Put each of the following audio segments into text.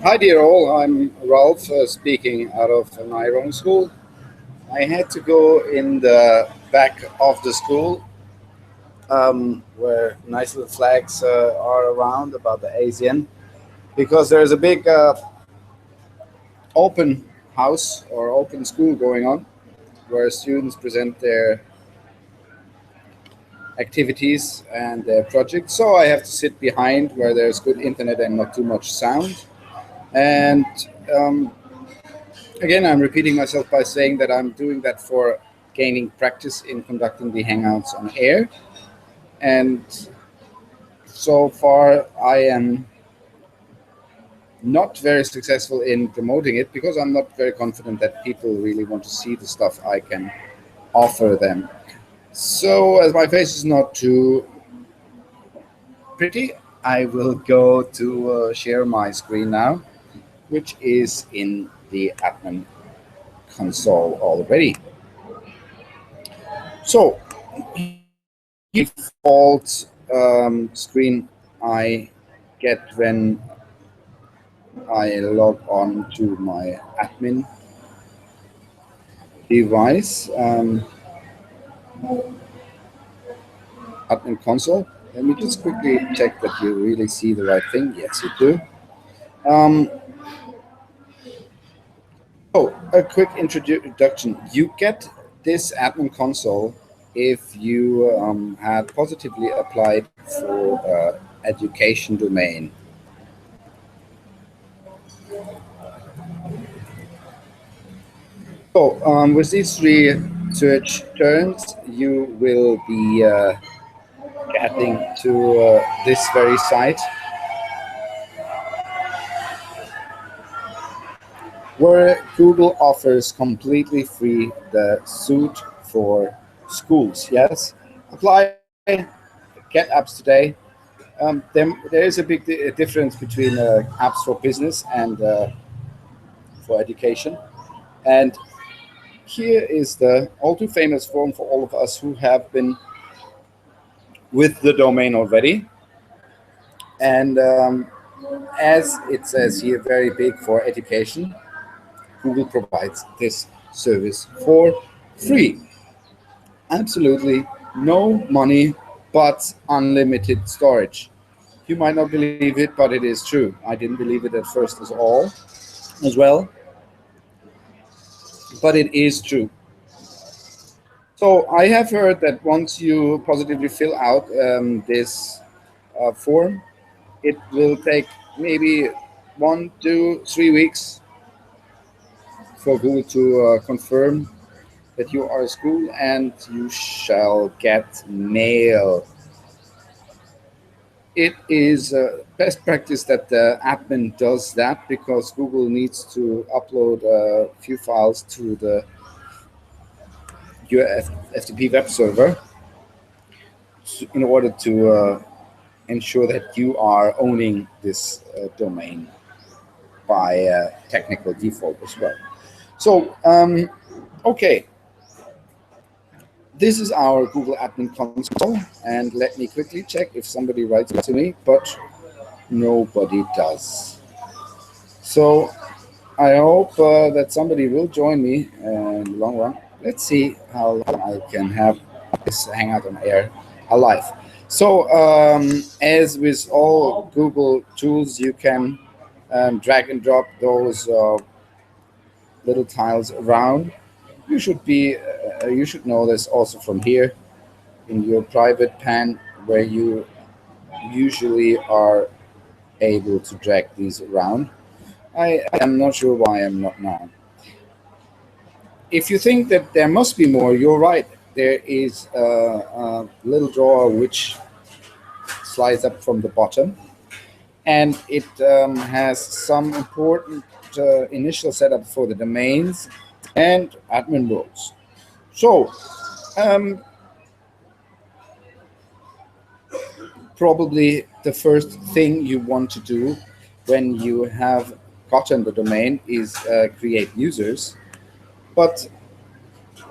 Hi, dear all. I'm Ralph, speaking out of my own school. I had to go in the back of the school where nice little flags are around about the ASEAN because there's a big open house or open school going on where students present their activities and their projects. So I have to sit behind where there's good internet and not too much sound. And um, Again, I'm repeating myself by saying that I'm doing that for gaining practice in conducting the Hangouts on air. And so far, I am not very successful in promoting it because I'm not very confident that people really want to see the stuff I can offer them. So, as my face is not too pretty, I will go to share my screen now, which is in the admin console already. So, default screen I get when I log on to my admin device, admin console. Let me just quickly check that you really see the right thing. Yes, you do. Um, a quick introduction. You get this admin console if you had positively applied for education domain. So, with these three search terms, you will be getting to this very site where Google offers completely free the suite for schools. Yes, apply, get apps today. There is a big difference between apps for business and for education. And here is the all too famous form for all of us who have been with the domain already. And as it says here, very big for education, Google provides this service for free. Absolutely no money, but unlimited storage. You might not believe it, but it is true. I didn't believe it at first as well, but it is true. So I have heard that once you positively fill out this form, it will take maybe 1, 2, 3 weeks for Google to confirm that you are a school and you shall get mail. It is best practice that the admin does that because Google needs to upload a few files to the your FTP web server in order to ensure that you are owning this domain by technical default as well. So, okay, this is our Google Admin Console, and let me quickly check if somebody writes to me, but nobody does. So I hope that somebody will join me in the long run. Let's see how long I can have this Hangout on air alive. So as with all Google tools, you can drag and drop those little tiles around. You should know this also from here in your private pan where you usually are able to drag these around. I am not sure why I'm not now. If you think that there must be more, you're right. There is a little drawer which slides up from the bottom, and it has some important initial setup for the domains and admin roles. So, um, probably the first thing you want to do when you have gotten the domain is create users. But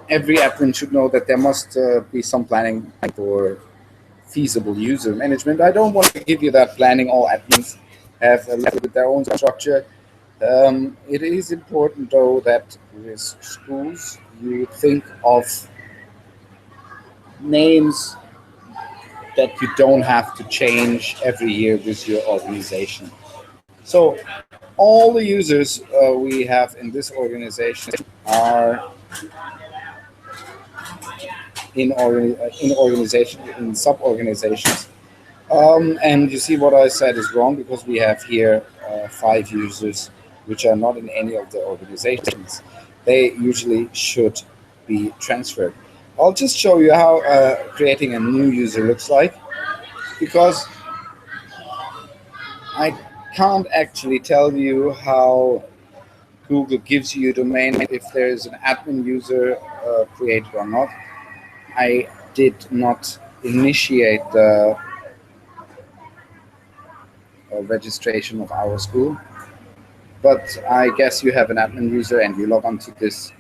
every admin should know that there must be some planning for feasible user management. I don't want to give you that planning, all admins. have a little bit their own structure. It is important, though, that with schools you think of names that you don't have to change every year with your organization. So all the users we have in this organization are in organization in sub organizations. And you see what I said is wrong because we have here 5 users which are not in any of the organizations. They usually should be transferred. I'll just show you how creating a new user looks like because I can't actually tell you how Google gives you a domain if there is an admin user created or not. I did not initiate the registration of our school, but I guess you have an admin user and you log onto this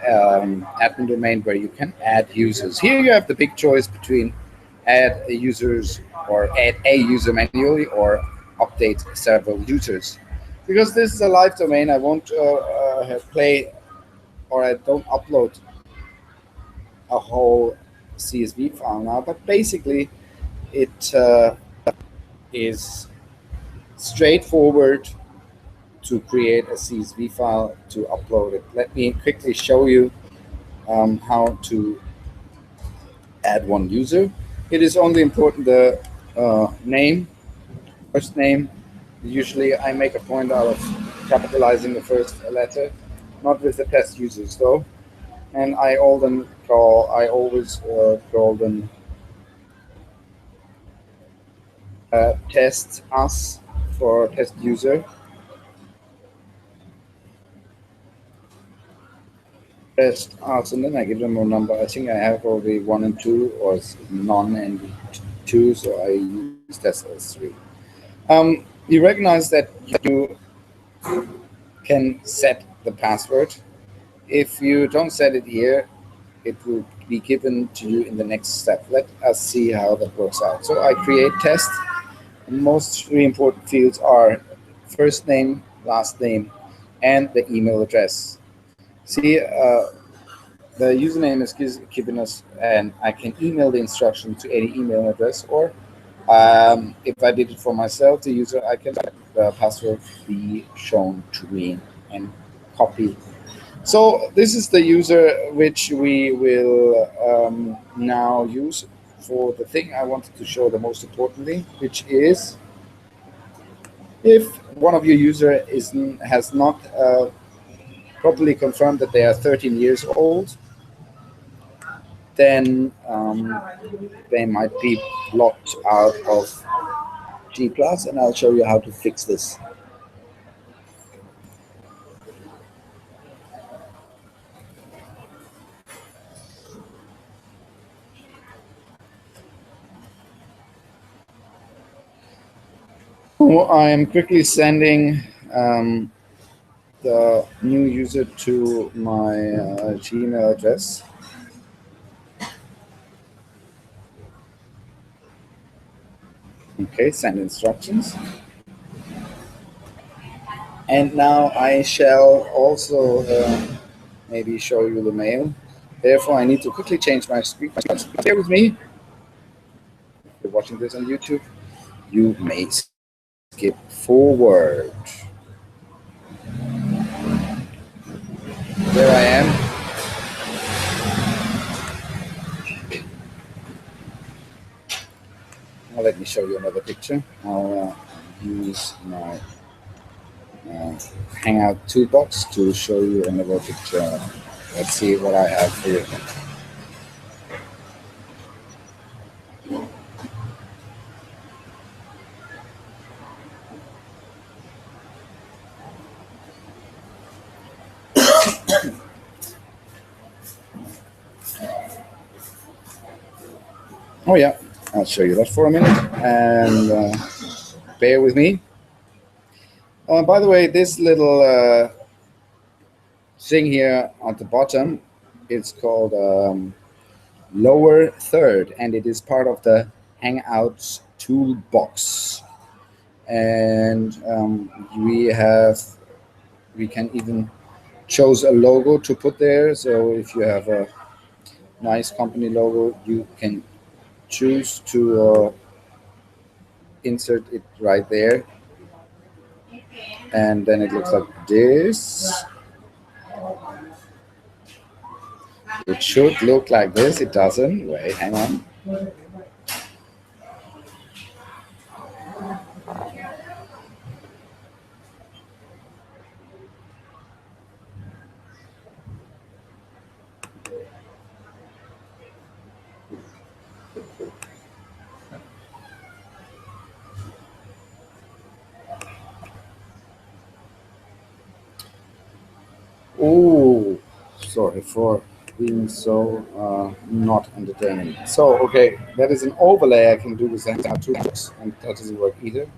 admin domain where you can add users. Here you have the big choice between add users or add a user manually or update several users. Because this is a live domain, I won't play or I don't upload a whole CSV file now, but basically it is straightforward to create a CSV file to upload it. Let me quickly show you how to add one user. It is only important the name, first name. Usually I make a point out of capitalizing the first letter, not with the test users though. And I always call them test us for test user. Test us, and then I give them a number. I think I have already 1 and 2 or none and 2, so I use test as 3. You recognize that you can set the password. If you don't set it here, it will be given to you in the next step. Let us see how that works out. So I create test. The most 3 important fields are first name, last name, and the email address. See, the username is given us, and I can email the instruction to any email address, or if I did it for myself, the user, I can let the password be shown to me and copy. So this is the user which we will now use for the thing I wanted to show the most importantly, which is if one of your user has not properly confirmed that they are 13 years old, then they might be blocked out of G+, and I'll show you how to fix this. So I am quickly sending the new user to my Gmail address. Okay, send instructions. And now I shall also maybe show you the mail. Therefore, I need to quickly change my screen. Bear with me. If you're watching this on YouTube, you may skip forward. There I am. Now let me show you another picture. I'll use my Hangout toolbox to show you another picture. Let's see what I have for you. Oh yeah, I'll show you that for a minute, and bear with me. By the way, this little thing here at the bottom, it's called lower third, and it is part of the Hangouts toolbox. and we can even choose a logo to put there. So if you have a nice company logo, you can choose to insert it right there, and then it looks like this. It should look like this. It doesn't. Wait, hang on. Oh, sorry for being so not entertaining. So, okay, that is an overlay I can do with that toolbox, and that doesn't work either.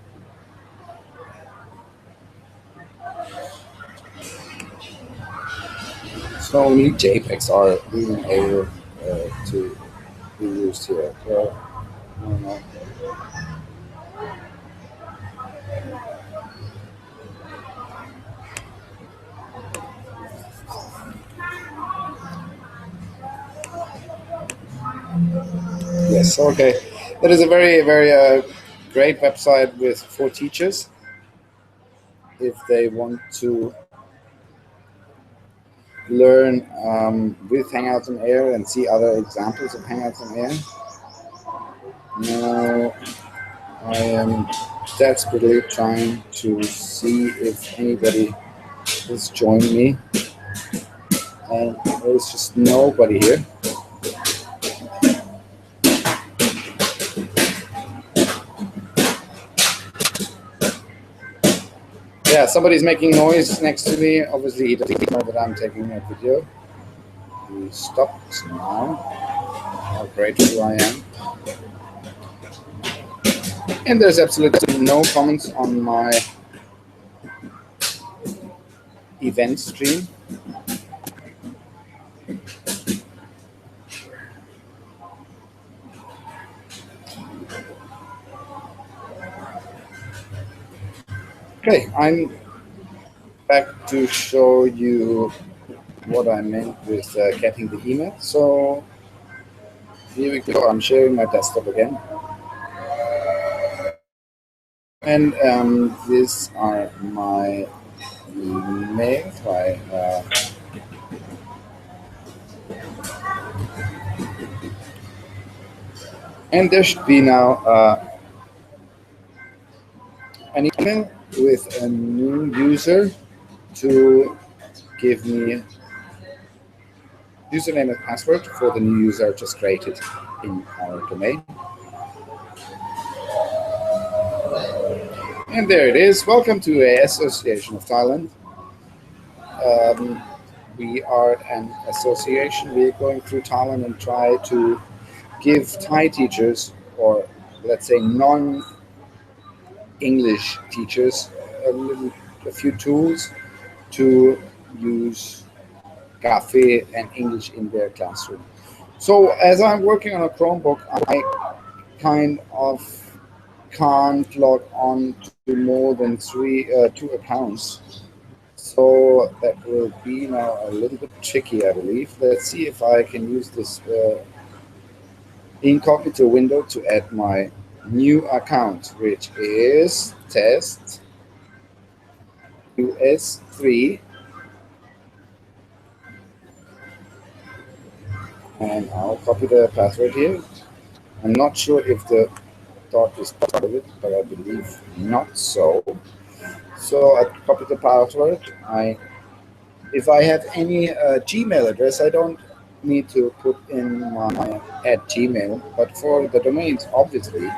So only JPEGs are being able to be used here. So, I don't know. Yes, okay. That is a very great website with for teachers if they want to learn with Hangouts on Air and see other examples of Hangouts on Air. Now I am desperately trying to see if anybody has joined me, and there's just nobody here. Yeah, somebody's making noise next to me. Obviously, he doesn't know that I'm taking a video. He stopped now. How grateful I am. And there's absolutely no comments on my event stream. Okay, I'm back to show you what I meant with getting the email. So here we go. I'm sharing my desktop again. And these are my emails. And there should be now an email with a new user to give me username and password for the new user I just created in our domain. And there it is. Welcome to a Association of Thailand. We are an association. We're going through Thailand and try to give Thai teachers, or let's say non-English teachers, a few tools to use Cafe and English in their classroom. So as I'm working on a Chromebook, I kind of can't log on to more than two accounts. So that will be now a little bit tricky, I believe. Let's see if I can use this incognito window to add my new account, which is test US3, and I'll copy the password here. I'm not sure if the dot is part of it, but I believe not so. So I copy the password. If I have any Gmail address, I don't need to put in my at Gmail. But for the domains, obviously,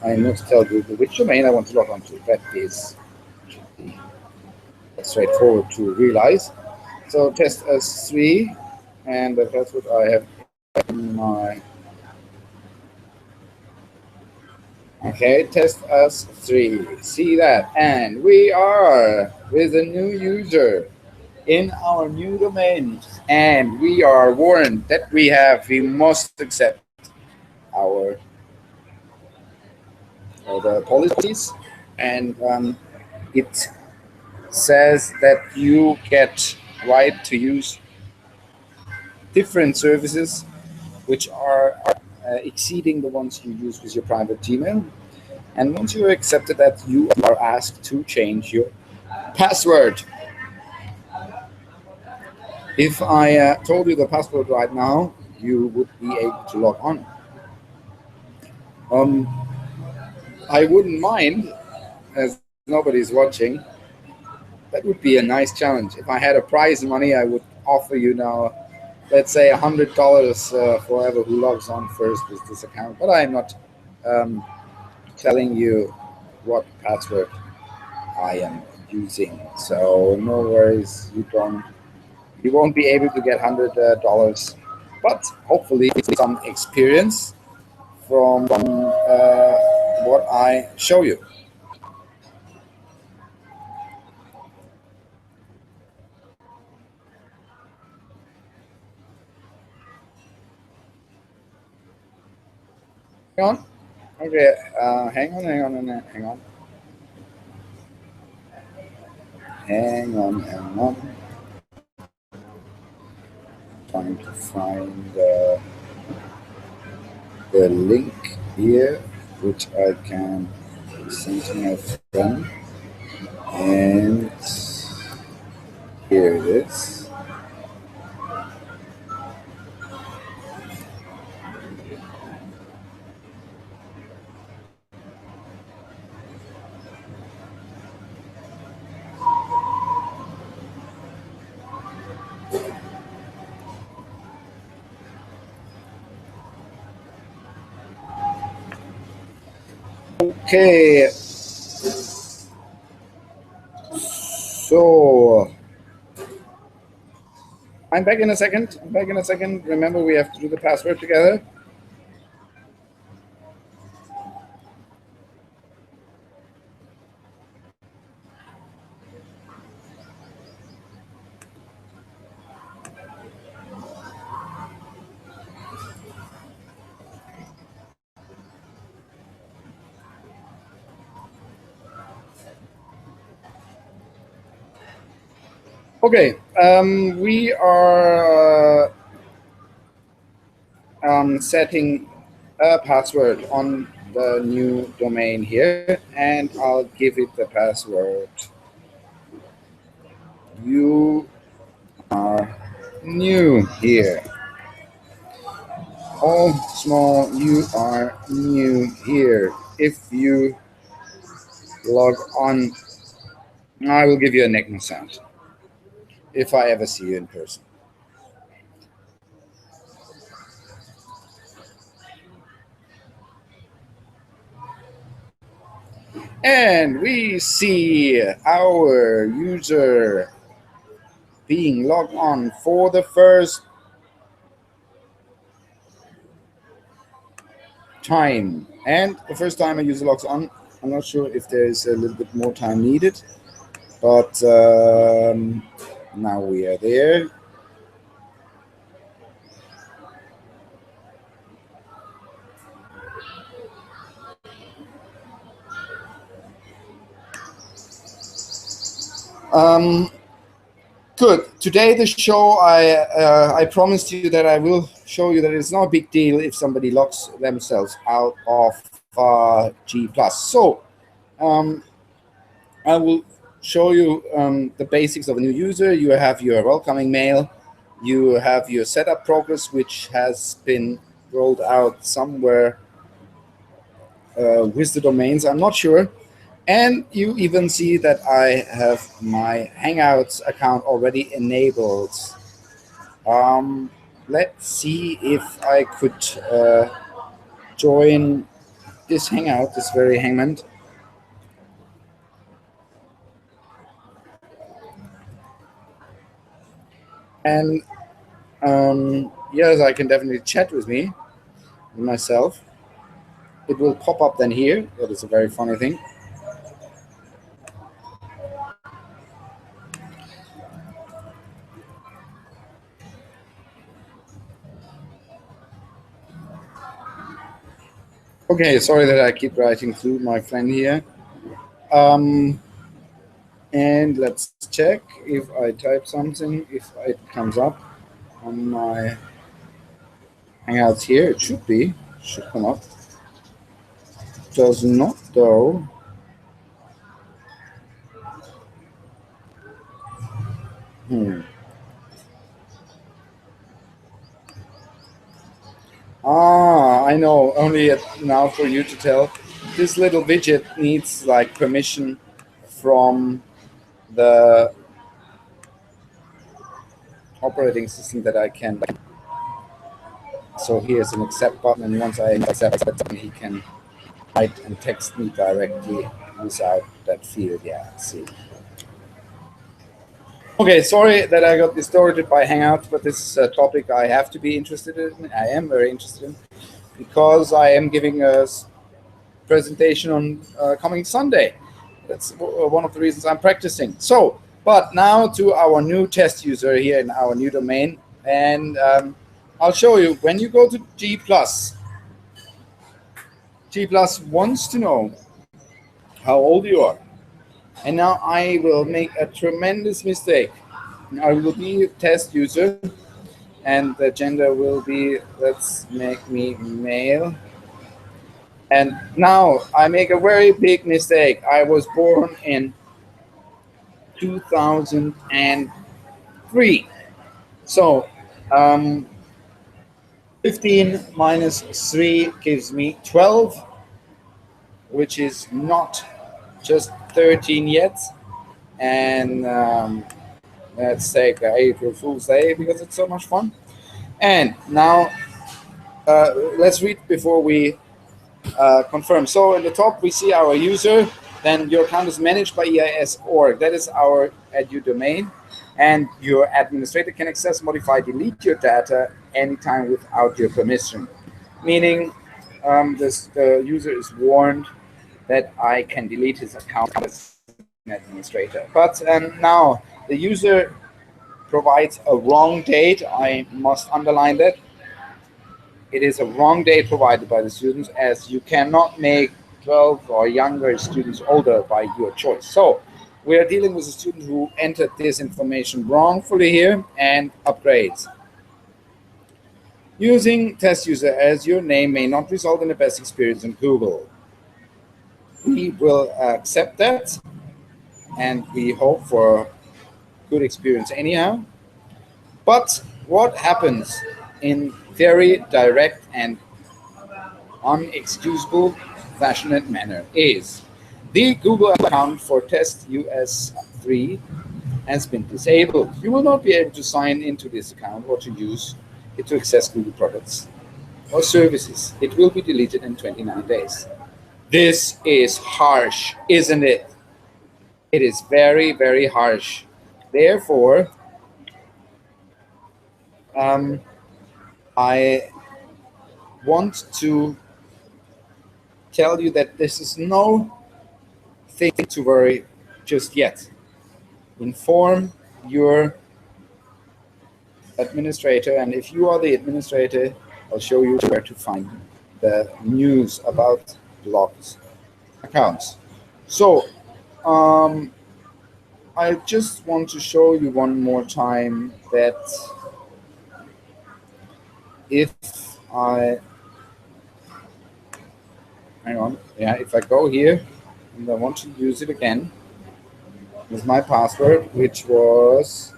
I need to tell Google which domain I want to log on to. That is straightforward to realize. So test S3, and the password I have in my. Okay, test us 3. See that? And we are with a new user in our new domain. And we are warned that we must accept our the policies and it says that you get right to use different services which are exceeding the ones you use with your private Gmail. And once you accepted that, you are asked to change your password. If I told you the password right now, you would be able to log on. Um, I wouldn't mind, as nobody's watching. That would be a nice challenge. If I had a prize money, I would offer you now, let's say, $100 for whoever who logs on first with this account. But I'm not um, telling you what password I am using. So no worries, you won't be able to get $100, but hopefully some experience from what I show you. Hang on. Okay, hang on. Trying to find the link here, which I can send to my friend. And here it is. Okay, so I'm back in a second. I'm back in a second. Remember, we have to do the password together. Okay, we are setting a password on the new domain here, and I'll give it the password. You are new here. All small, you are new here. If you log on, I will give you a Nickname sound if I ever see you in person. And we see our user being logged on for the first time. And the first time a user logs on, I'm not sure if there's a little bit more time needed, but now we are there. Um, Good. Today, the show, I promised you that I will show you that it's not a big deal if somebody locks themselves out of G+. So I will show you the basics of a new user. You have your welcoming mail. You have your setup progress, which has been rolled out somewhere with the domains. I'm not sure. And you even see that I have my Hangouts account already enabled. Um, let's see if I could join this Hangout, this very hangman. And yes, I can definitely chat with me, with myself. It will pop up then here. That is a very funny thing. Okay, sorry that I keep writing through my friend here. And let's check if I type something, if it comes up on my Hangouts here. It should come up. Does not though. I know. Only now for you to tell. This little widget needs like permission from the operating system that I can. So here's an accept button, and once I accept that button, he can write and text me directly without that field. Yeah, see. Okay, sorry that I got distorted by Hangout, but this is a topic I have to be interested in. I am very interested in because I am giving a presentation on coming Sunday. That's one of the reasons I'm practicing. So, but now to our new test user here in our new domain, and I'll show you when you go to G+. G+ wants to know how old you are. And now I will make a tremendous mistake. I will be a test user, and the gender will be, let's make me male. And now I make a very big mistake. I was born in 2003. So 15 minus 3 gives me 12, which is not just 13 yet. And let's take April Fool's Day because it's so much fun. And now let's read before we confirm. So in the top we see our user. Then your account is managed by EIS.org. That is our edu domain. And your administrator can access, modify, delete your data anytime without your permission. Meaning the user is warned that I can delete his account as an administrator. But now the user provides a wrong date. I must underline that. It is a wrong date provided by the students, as you cannot make 12 or younger students older by your choice. So we are dealing with a student who entered this information wrongfully here and upgrades. Using test user as your name may not result in the best experience in Google. We will accept that, and we hope for good experience anyhow. But what happens in very direct and unexcusable passionate manner is the Google account for test US3 has been disabled. You will not be able to sign into this account or to use it to access Google products or services. It will be deleted in 29 days. This is harsh, isn't it? It is very, very harsh. Therefore, I want to tell you that this is no thing to worry just yet. Inform your administrator, and if you are the administrator, I'll show you where to find the news about blocked accounts. So I just want to show you one more time that if I if I go here and I want to use it again with my password, which was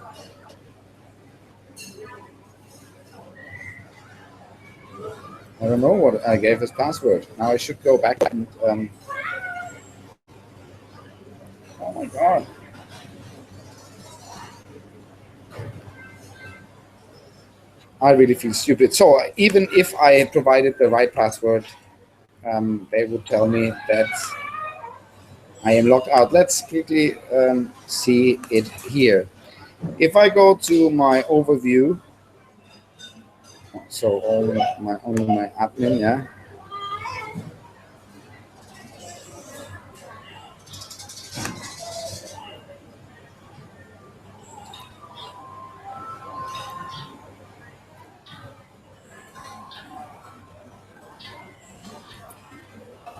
I don't know what I gave as password. Now I should go back and oh my god. I really feel stupid. So even if I provided the right password, they would tell me that I am locked out. Let's quickly see it here. If I go to my overview, so only my admin, yeah.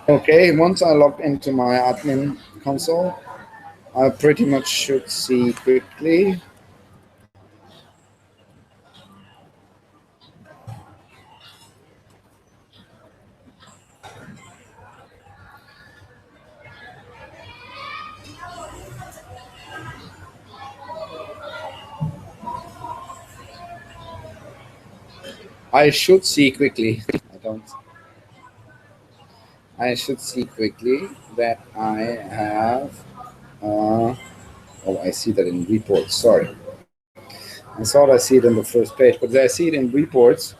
Okay, once I log into my admin console. I pretty much should see quickly. I should see quickly. I don't. I should see quickly that I have. Oh, I see that in reports. Sorry, I thought I see it on the first page, but I see it in reports.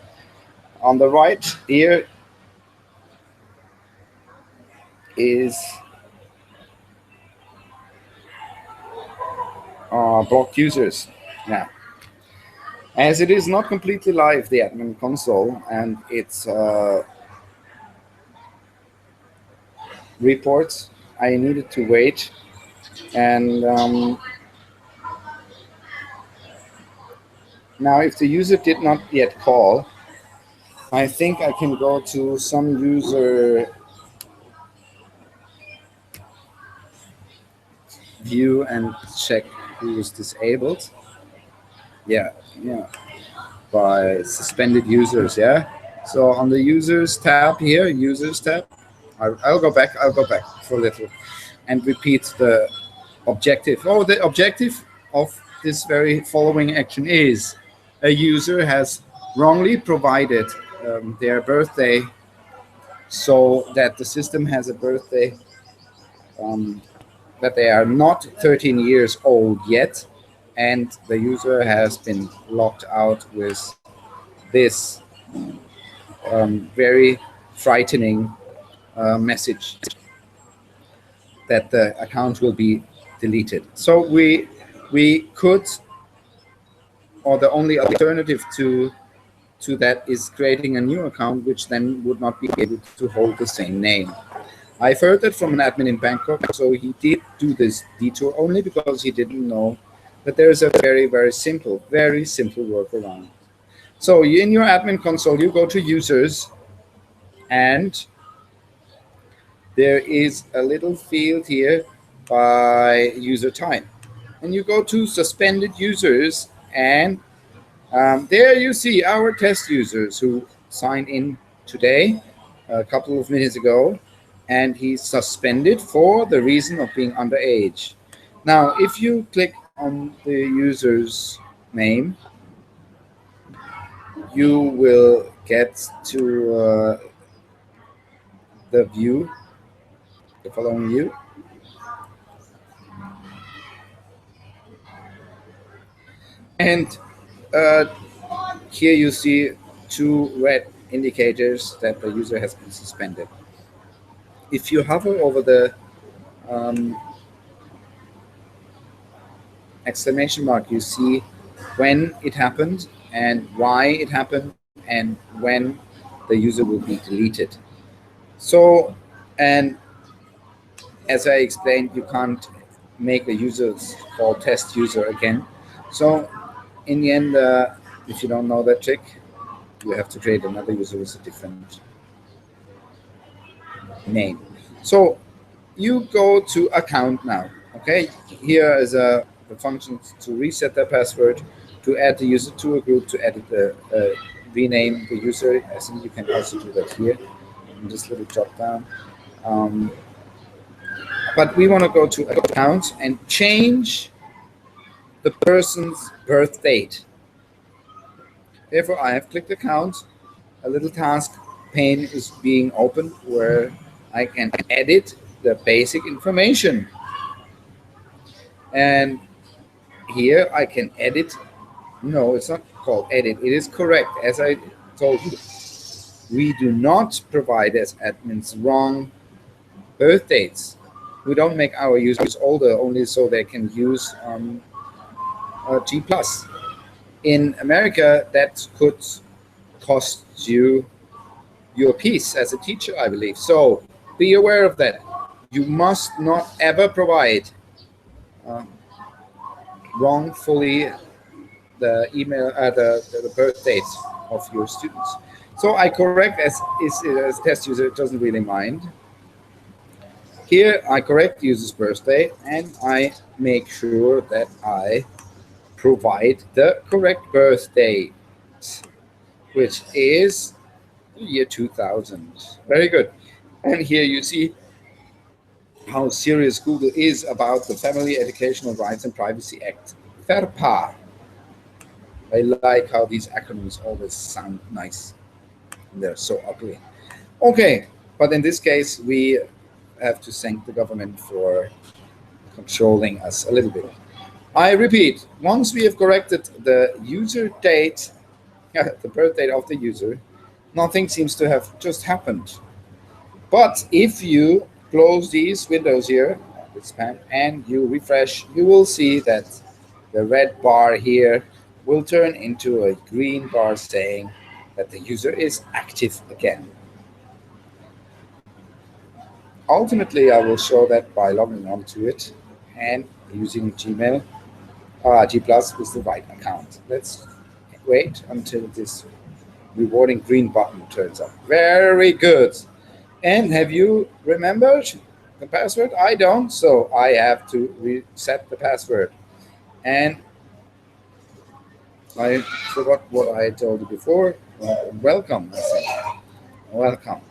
On the right here is blocked users. Now, as it is not completely live, the admin console, and its reports, I needed to wait. And now, if the user did not yet call, I think I can go to some user view and check who is disabled. Yeah, by suspended users. Yeah. So on the users tab here, users tab, I'll go back for a little and repeat the objective. Oh, the objective of this very following action is a user has wrongly provided their birthday so that the system has a birthday that they are not 13 years old yet, and the user has been logged out with this very frightening message that the account will be deleted. So we could, or the only alternative to that is creating a new account, which then would not be able to hold the same name. I've heard that from an admin in Bangkok, so he did do this detour only because he didn't know that there is a very simple workaround. So in your admin console, you go to users, and there is a little field here by user type. And you go to suspended users, and there you see our test users who signed in today, a couple of minutes ago, and he's suspended for the reason of being underage. Now, if you click on the user's name, you will get to the view, the following view. And here you see two red indicators that the user has been suspended. If you hover over the exclamation mark, you see when it happened and why it happened and when the user will be deleted. So, and as I explained, you can't make a user called test user again. So in the end, if you don't know that trick, you have to create another user with a different name. So you go to account now. Okay, here is the function to reset the password, to add the user to a group, to edit the rename the user. I think you can also do that here in this little drop down. But we want to go to account and change the person's birth date. Therefore, I have clicked account. A little task pane is being opened where I can edit the basic information. And here I can edit. No, it's not called edit. It is correct. As I told you, we do not provide as admins wrong birth dates. We don't make our users older only so they can use G+. In America, that could cost you your piece as a teacher, I believe. So be aware of that. You must not ever provide wrongfully the email, the birth dates of your students. So I correct as test user, it doesn't really mind. Here I correct the user's birthday and I make sure that I provide the correct birth date, which is the year 2000. Very good. And here you see how serious Google is about the Family Educational Rights and Privacy Act, FERPA. I like how these acronyms always sound nice. They're so ugly. Okay, but in this case, we have to thank the government for controlling us a little bit. I repeat, once we have corrected the user date, the birth date of the user, nothing seems to have just happened. But if you close these windows here, with spam, and you refresh, you will see that the red bar here will turn into a green bar saying that the user is active again. Ultimately, I will show that by logging on to it and using Gmail, G Plus with the right account. Let's wait until this rewarding green button turns up. Very good. And have you remembered the password? I don't, so I have to reset the password. And I forgot what I told you before. Welcome, I said. Welcome.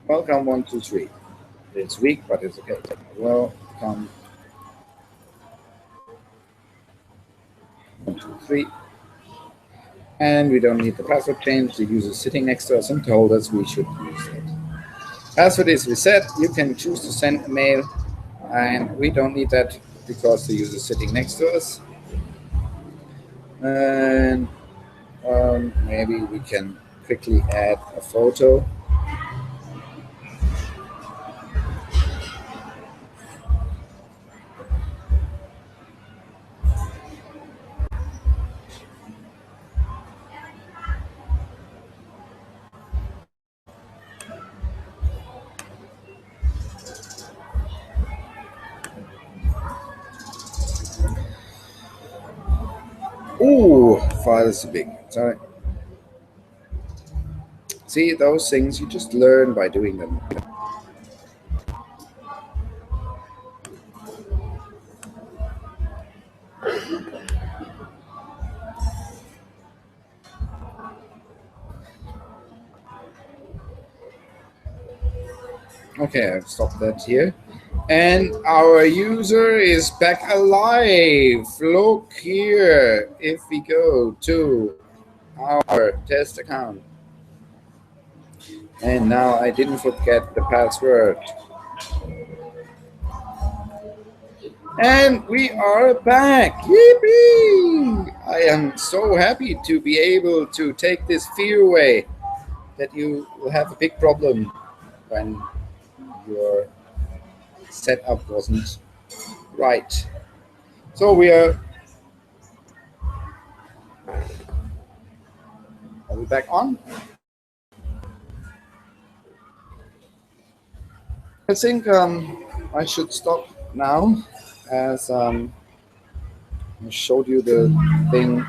Welcome, 1, 2, 3. It's weak, but it's okay. Welcome. 1, 2, 3. And we don't need the password change. The user is sitting next to us and told us we should use it. Password is reset. You can choose to send a mail, and we don't need that because the user is sitting next to us. And maybe we can quickly add a photo. Ooh, file is big. Sorry. See, those things you just learn by doing them. Okay, I've stopped that here. And our user is back alive. Look here. If we go to our test account. And now I didn't forget the password. And we are back. Yippee! I am so happy to be able to take this fear away that you will have a big problem when your setup wasn't right. So we are we back on? I think I should stop now, as I showed you the thing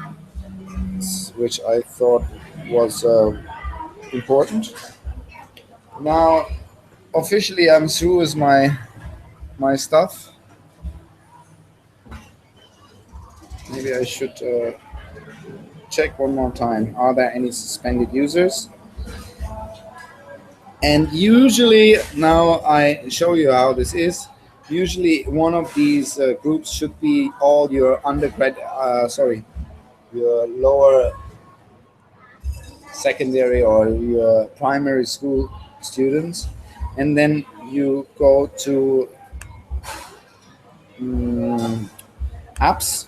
which I thought was important. Now, officially, I'm through with my stuff. Maybe I should check one more time. Are there any suspended users? And usually, now I show you how this is. Usually, one of these groups should be all your undergrad, your lower secondary or your primary school students. And then you go to apps.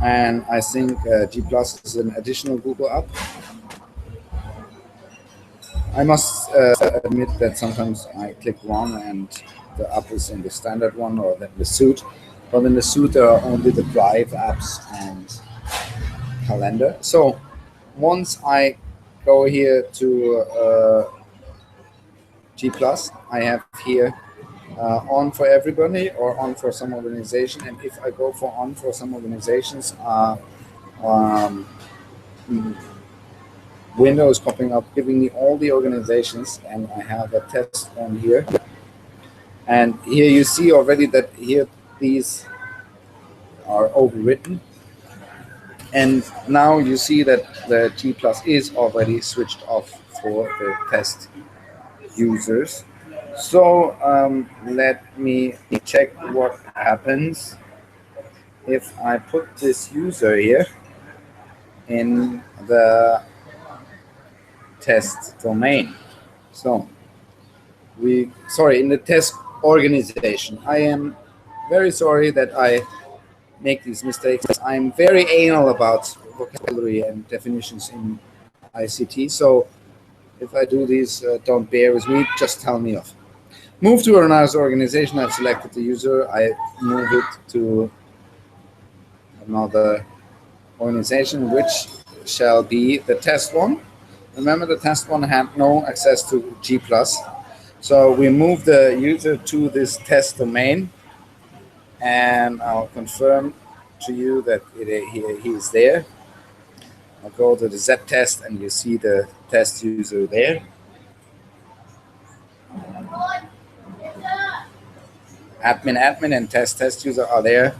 And I think G Plus is an additional Google app. I must admit that sometimes I click wrong and the app is in the standard one or the suite. But in the suite there are only the Drive apps and calendar. So once I go here to G Plus, I have here on for everybody or on for some organization. And if I go for on for some organizations, window is popping up, giving me all the organizations, and I have a test on here. And here you see already that here these are overwritten. And now you see that the G plus is already switched off for the test users. So let me check what happens if I put this user here in the test domain. So in the test organization. I am very sorry that I make these mistakes. I'm very anal about vocabulary and definitions in ICT. So if I do these, don't bear with me, just tell me off. Move to another organization. I've selected the user. I move it to another organization, which shall be the test one. Remember, the test one had no access to G+. So we move the user to this test domain, and I'll confirm to you that he is there. I'll go to the Z test, and you see the test user there. Admin, and test user are there.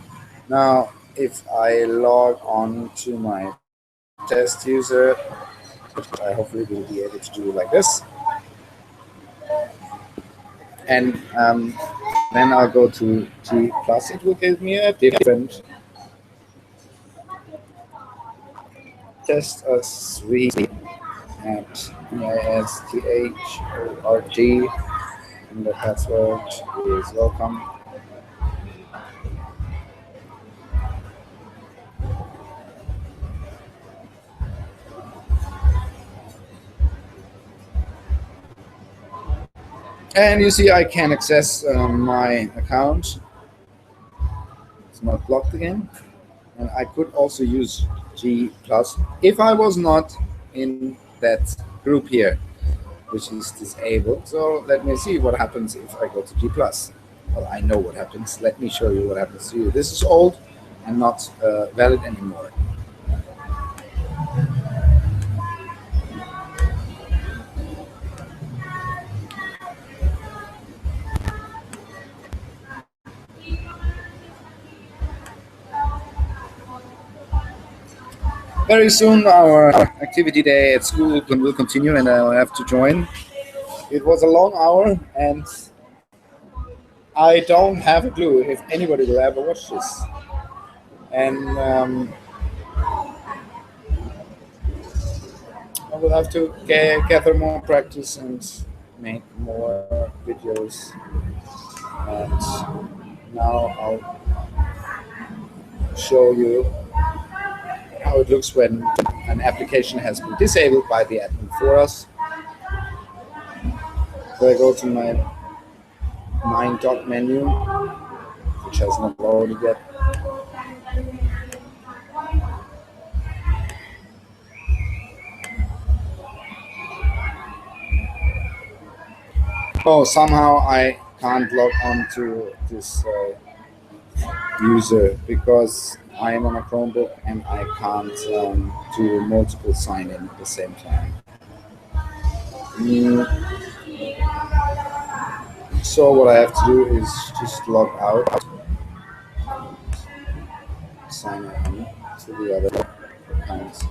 Now, if I log on to my test user, I hopefully will be able to do like this. And then I'll go to G+. It will give me a different test suite at EISTHORG, and the password is welcome. And you see I can access my account. It's not blocked again. And I could also use G+ if I was not in that group here, which is disabled. So let me see what happens if I go to G+. Well, I know what happens. Let me show you what happens to you. This is old and not valid anymore. Very soon our activity day at school will continue, and I'll have to join. It was a long hour, and I don't have a clue if anybody will ever watch this. And I will have to gather more practice and make more videos. And now I'll show you how it looks when an application has been disabled by the admin for us. So I go to my 9 menu, which has not loaded yet. Oh, somehow I can't log on to this user because I am on a Chromebook and I can't do multiple sign-in at the same time. So what I have to do is just log out, sign in to the other accounts.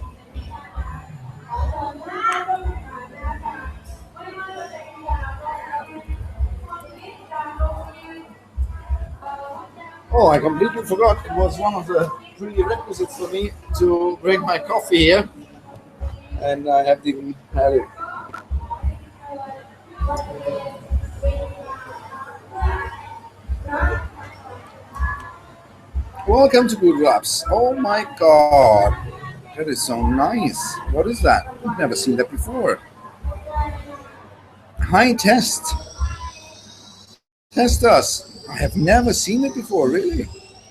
Oh, I completely forgot. It was one of the prerequisites for me to bring my coffee here, and I haven't even had it. Welcome to Google Apps. Oh my God, that is so nice. What is that? I've never seen that before. Hi, test us. I have never seen it before, really.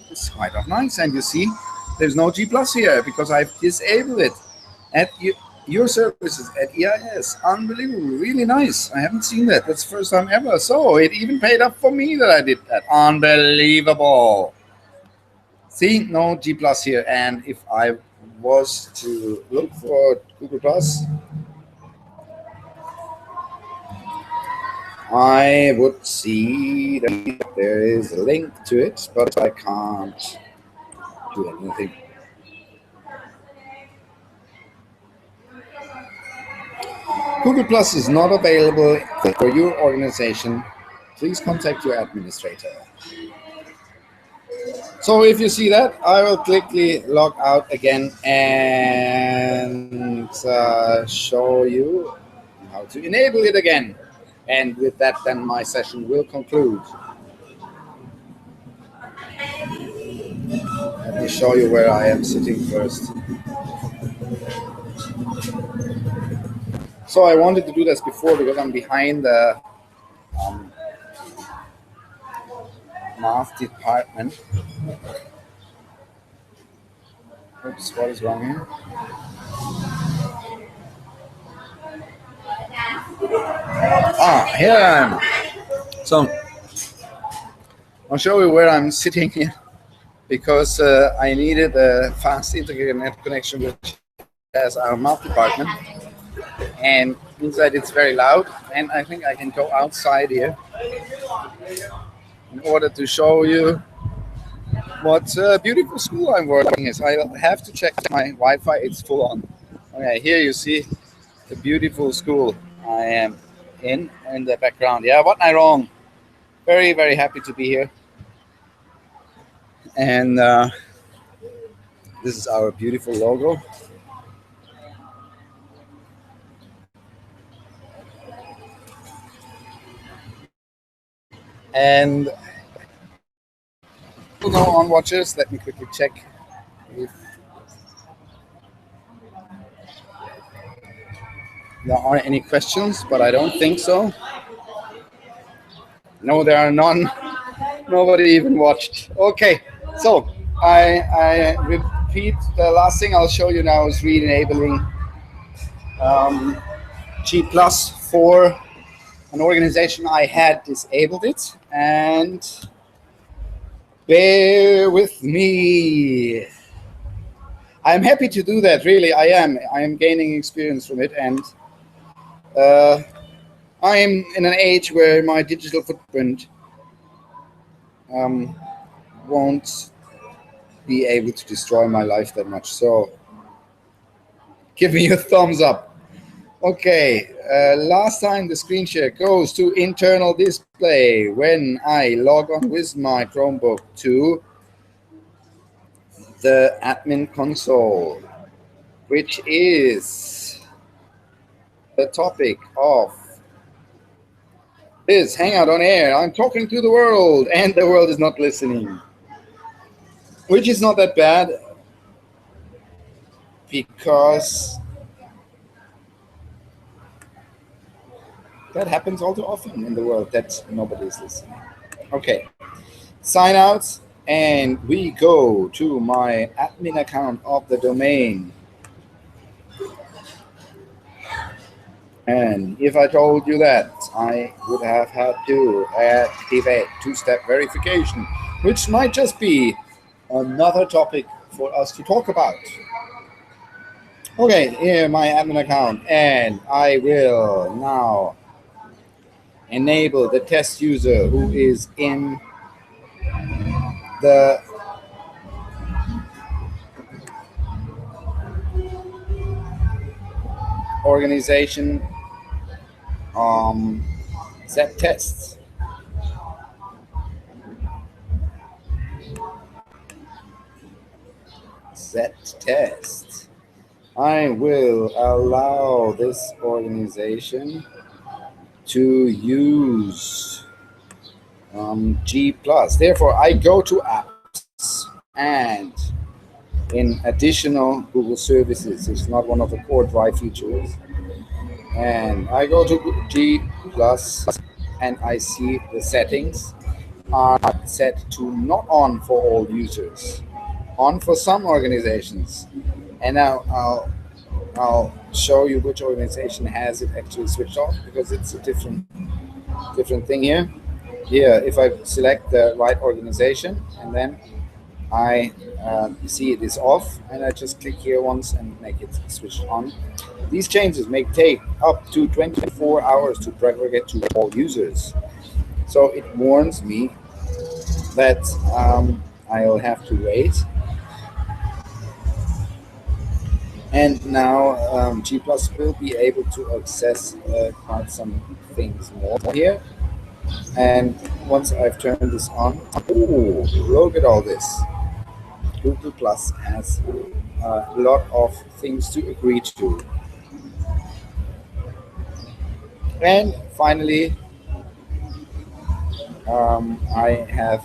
It's quite nice. And you see, there's no G+ here because I've disabled it at your services at EIS. Unbelievable, really nice. I haven't seen that. That's the first time ever. So it even paid up for me that I did that. Unbelievable. See, no G+ here. And if I was to look for Google+, I would see that there is a link to it, but I can't do anything. Google Plus is not available for your organization. Please contact your administrator. So if you see that, I will quickly log out again and show you how to enable it again. And with that, then my session will conclude. Let me show you where I am sitting first. So I wanted to do this before because I'm behind the math department. Oops, what is wrong here? Here I am. So I'll show you where I'm sitting here because I needed a fast internet connection which has our math department. And inside it's very loud, and I think I can go outside here in order to show you what beautiful school I'm working is. I have to check my Wi-Fi, it's full on. Okay, here you see the beautiful school I am in the background. Yeah, what am I wrong? Very, very happy to be here. And this is our beautiful logo. And no on watchers. Let me quickly check if there are any questions, but I don't think so. No, there are none. Nobody even watched. Okay, so I repeat, the last thing I'll show you now is re-enabling G Plus for an organization I had disabled it, and bear with me. I'm happy to do that, really. I am gaining experience from it, and I'm in an age where my digital footprint won't be able to destroy my life that much. So give me a thumbs up. Okay, last time the screen share goes to internal display when I log on with my Chromebook to the admin console, which is the topic of this Hangout on Air. I'm talking to the world, and the world is not listening, which is not that bad because that happens all too often in the world that nobody is listening. Okay, sign out, and we go to my admin account of the domain. And if I told you that, I would have had to activate two-step verification, which might just be another topic for us to talk about. Okay, here my admin account, and I will now enable the test user who is in the organization set tests. Set test. I will allow this organization to use G+. Therefore, I go to apps, and in additional Google services, it's not one of the core drive features. And I go to G+, and I see the settings are set to not on for all users, on for some organizations. And now I'll show you which organization has it actually switched off, because it's a different thing here. Here, if I select the right organization and then I see it is off, and I just click here once and make it switched on. These changes may take up to 24 hours to propagate to all users. So it warns me that I'll have to wait. And now G Plus will be able to access quite some things more here. And once I've turned this on, ooh, look at all this. Google Plus has a lot of things to agree to. And finally, I have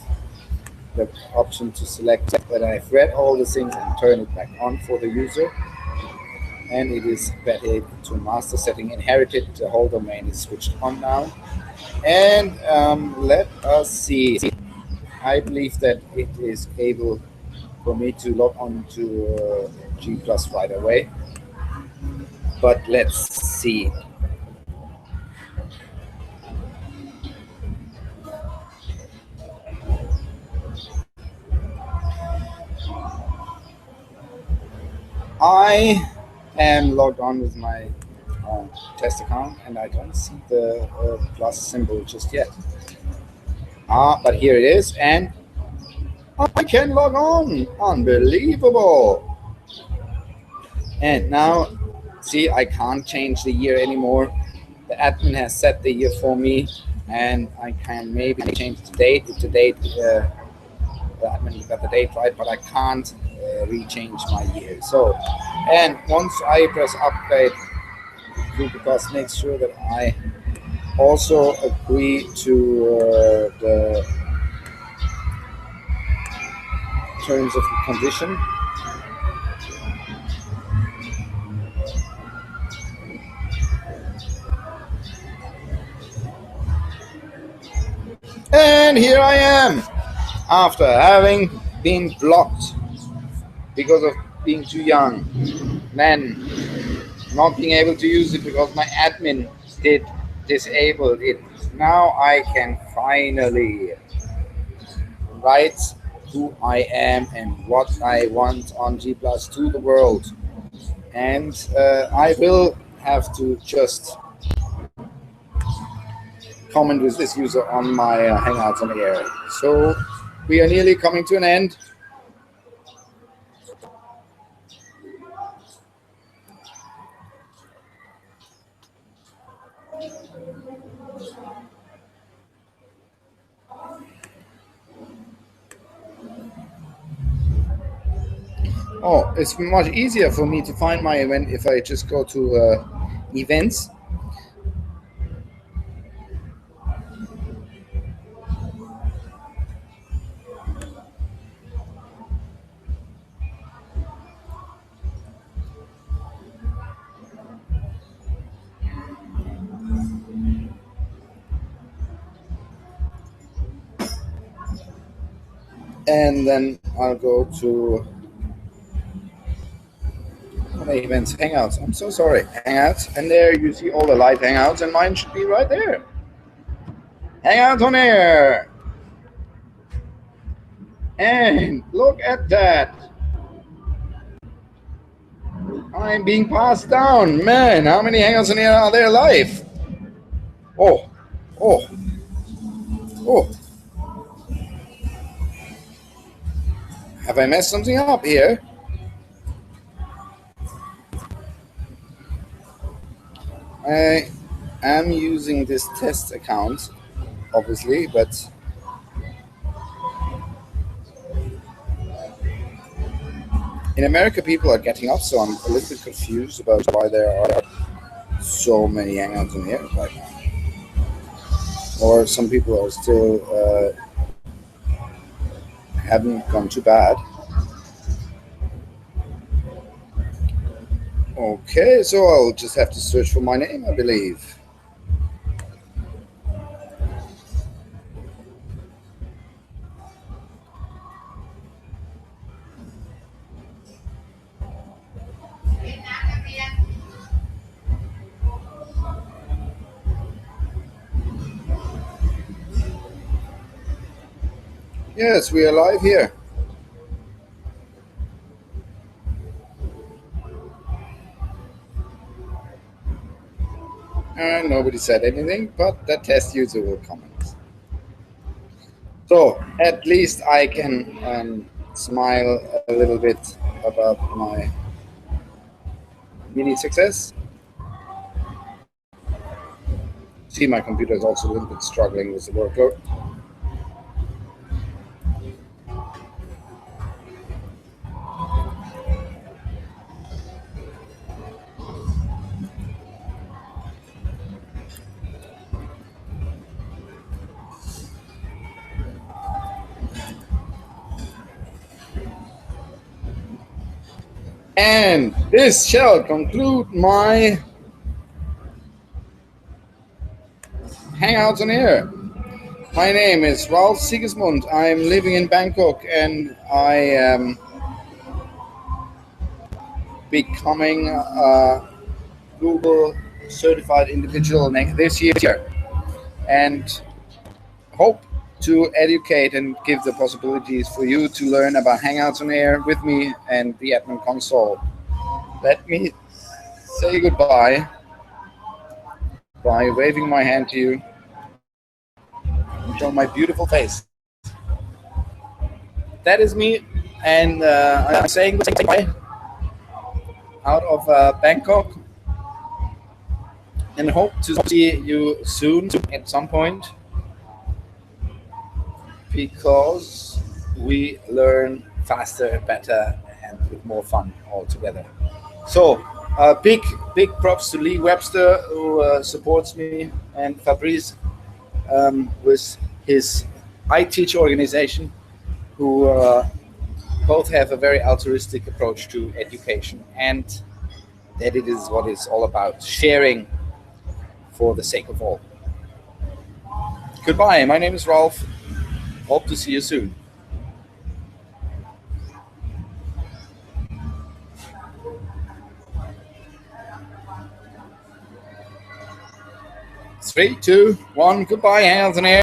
the option to select that I've read all the things and turn it back on for the user. And it is vetted to master setting inherited. The whole domain is switched on now. And let us see. I believe that it is able for me to log on to G Plus right away. But let's see. I am logged on with my test account, and I don't see the plus symbol just yet. But here it is, and I can log on. Unbelievable. And now, see, I can't change the year anymore. The admin has set the year for me, and I can maybe change the date if the date, the admin got the date right, but I can't rechange my year. So, and once I press upgrade, Google Plus makes sure that I also agree to the terms of the condition. And here I am, after having been blocked because of being too young, then not being able to use it because my admin did disable it. Now I can finally write who I am and what I want on G Plus to the world. And I will have to just comment with this user on my Hangouts on the air. So we are nearly coming to an end. Oh, it's much easier for me to find my event if I just go to events. And then I'll go to events, Hangouts. I'm so sorry, Hangouts. And there you see all the live Hangouts, and mine should be right there. Hangouts on air. And look at that. I'm being passed down. Man, how many Hangouts on air are there live? Oh, oh, oh. Have I messed something up here? I am using this test account, obviously, but in America people are getting up, so I'm a little bit confused about why there are so many Hangouts in here right now. Or some people are still haven't gone too bad. Okay, so I'll just have to search for my name, I believe. Yes, we are live here. Nobody said anything, but the test user will comment. So at least I can smile a little bit about my mini success. See, my computer is also a little bit struggling with the workload. And this shall conclude my Hangouts on Air. My name is Ralph Sigismund. I'm living in Bangkok and I am becoming a Google certified individual this year and hope to educate and give the possibilities for you to learn about Hangouts on Air with me and the admin console. Let me say goodbye by waving my hand to you and show my beautiful face. That is me, and I'm saying goodbye out of Bangkok and hope to see you soon at some point because we learn faster, better, and with more fun all together. So, big props to Lee Webster who supports me and Fabrice with his I Teach organization, who both have a very altruistic approach to education, and that it is what it's all about: sharing for the sake of all. Goodbye. My name is Ralph. Hope to see you soon. 3, 2, 1. Goodbye, hands in air.